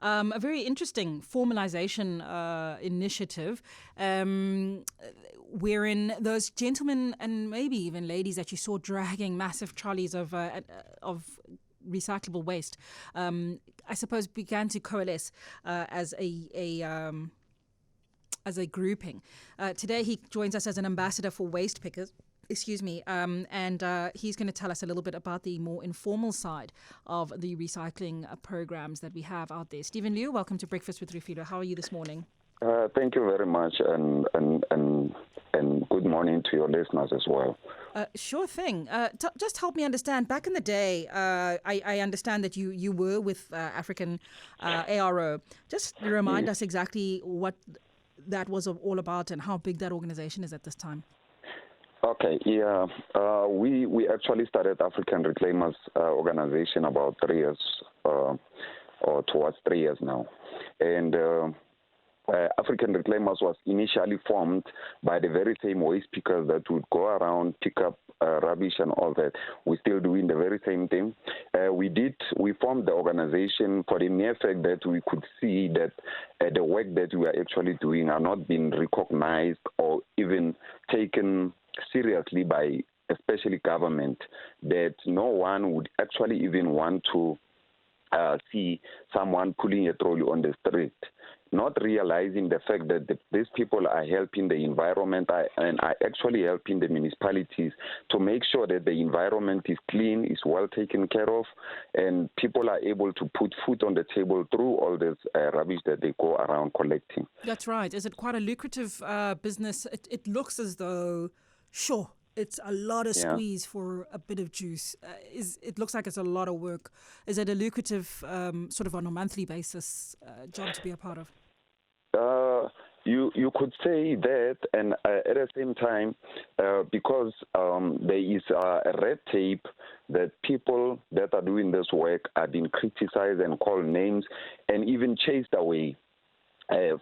a very interesting formalization initiative, wherein those gentlemen and maybe even ladies that you saw dragging massive trolleys of recyclable waste, I suppose began to coalesce as a grouping. Today he joins us as an ambassador for Waste Pickers. And he's going to tell us a little bit about the more informal side of the recycling programs that we have out there. Steven Leeu, welcome to Breakfast with Refilwe. How are you this morning? Thank you very much, and good morning to your listeners as well. Sure thing. Just help me understand. Back in the day, I understand that you were with African ARO. Just remind us exactly what that was all about and how big that organization is at this time. Okay, yeah. We actually started African Reclaimers organization about 3 years, or towards 3 years now. And African Reclaimers was initially formed by the very same waste pickers that would go around, pick up rubbish and all that. We're still doing the very same thing. We formed the organization for the mere fact that we could see that the work that we are actually doing are not being recognized or even taken seriously by especially government, that no one would actually even want to see someone pulling a trolley on the street, not realizing the fact that these people are helping the environment and are actually helping the municipalities to make sure that the environment is clean, is well taken care of, and people are able to put food on the table through all this rubbish that they go around collecting. That's right. Is it quite a lucrative business? It looks as though, sure, it's a lot of squeeze for a bit of juice. It looks like it's a lot of work. Is it a lucrative, sort of on a monthly basis, job to be a part of? You could say that, and at the same time, because there is a red tape that people that are doing this work are being criticized and called names and even chased away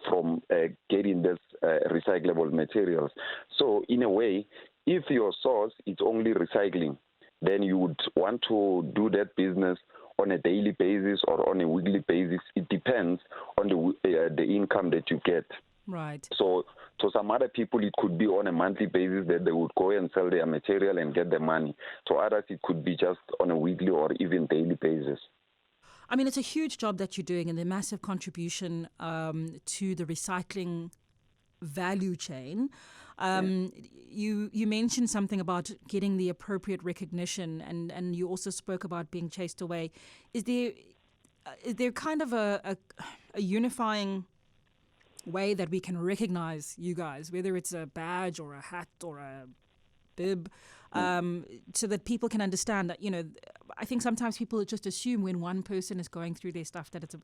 from getting this recyclable materials. So in a way, if your source is only recycling, then you would want to do that business on a daily basis or on a weekly basis. It depends on the income that you get. Right. So to some other people, it could be on a monthly basis that they would go and sell their material and get the money. To others, it could be just on a weekly or even daily basis. I mean, it's a huge job that you're doing and the massive contribution to the recycling value chain. You mentioned something about getting the appropriate recognition, and you also spoke about being chased away. Is there kind of a unifying way that we can recognize you guys, whether it's a badge or a hat or a bib, so that people can understand that, I think sometimes people just assume when one person is going through their stuff that it's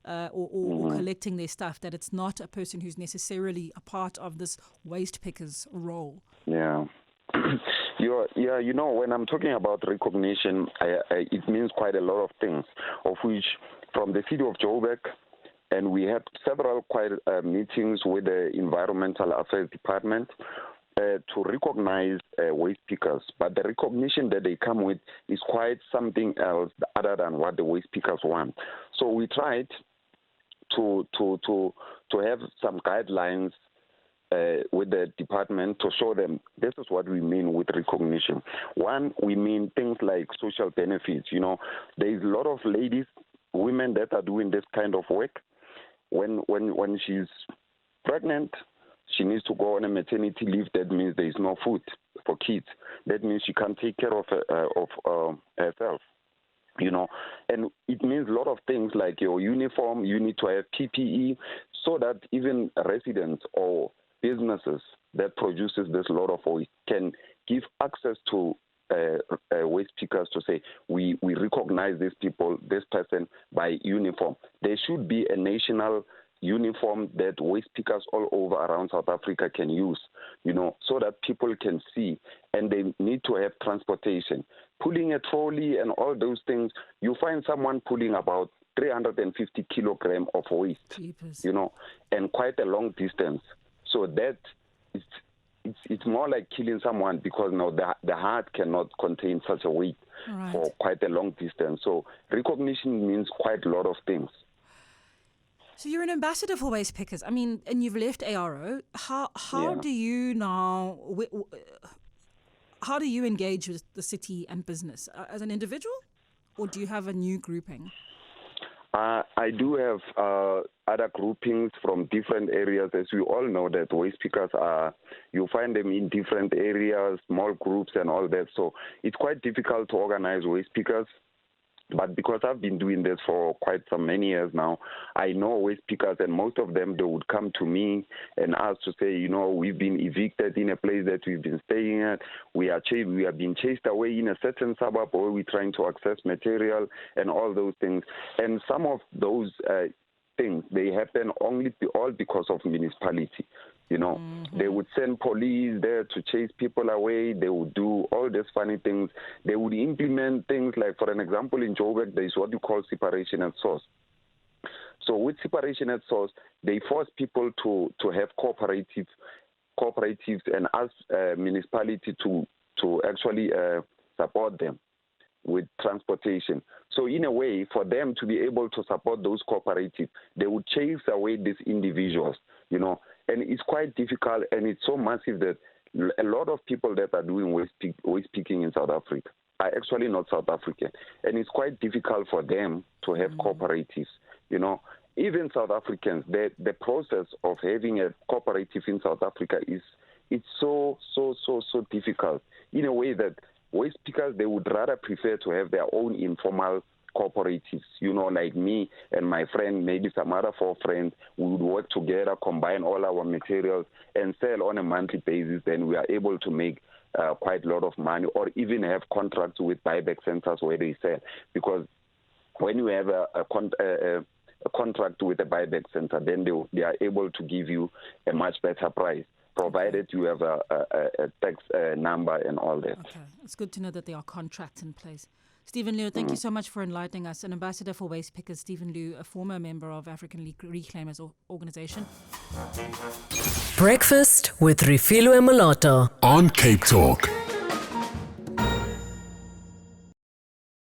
or collecting their stuff, that it's not a person who's necessarily a part of this waste picker's role. Yeah. When I'm talking about recognition, it means quite a lot of things, of which from the city of Joburg, and we had several meetings with the Environmental Affairs Department to recognize waste pickers. But the recognition that they come with is quite something else other than what the waste pickers want. So we tried to have some guidelines with the department to show them this is what we mean with recognition. One, we mean things like social benefits. There is a lot of women that are doing this kind of work. When she's pregnant, she needs to go on a maternity leave. That means there is no food for kids. That means she can't take care of herself. And it means a lot of things like your uniform. You need to have PPE so that even residents or businesses that produces this lot of waste can give access to waste pickers to say, we recognize these people, this person by uniform. There should be a national uniform that waste pickers all over around South Africa can use, so that people can see, and they need to have transportation. Pulling a trolley and all those things, you find someone pulling about 350 kilograms of waste, Jeepers. And quite a long distance. So that it's more like killing someone, because the heart cannot contain such a weight for quite a long distance. So recognition means quite a lot of things. So you're an ambassador for Waste Pickers. I mean, and you've left ARO. How do you now? How do you engage with the city and business as an individual, or do you have a new grouping? I do have other groupings from different areas. As we all know, that waste pickers you find them in different areas, small groups and all that. So it's quite difficult to organize waste pickers. But because I've been doing this for quite some many years now, I know waste pickers, and most of them, they would come to me and ask to say, we've been evicted in a place that we've been staying at. We have been chased away in a certain suburb, or we're trying to access material and all those things. And some of those things, they happen all because of municipality. They would send police there to chase people away. They would do all these funny things. They would implement things like, for an example, in Joburg, there is what you call separation at source. So with separation at source, they force people to have cooperatives and ask municipality to actually support them with transportation. So in a way, for them to be able to support those cooperatives, they would chase away these individuals, and it's quite difficult, and it's so massive that a lot of people that are doing waste picking in South Africa are actually not South African, and it's quite difficult for them to have cooperatives, Even South Africans, the process of having a cooperative in South Africa it's so difficult, in a way that waste pickers, they would rather prefer to have their own informal cooperatives, like me and my friend, maybe some other 4 friends. We would work together, combine all our materials and sell on a monthly basis. Then we are able to make quite a lot of money, or even have contracts with buyback centers where they sell. Because when you have a contract with a buyback center, then they are able to give you a much better price, provided you have a tax number and all that. Okay, it's good to know that there are contracts in place. Steven Leeu, thank you so much for enlightening us. An ambassador for Waste Pickers, Steven Leeu, a former member of African Reclaimers Organization. Breakfast with Refilwe Moloto on Cape Talk.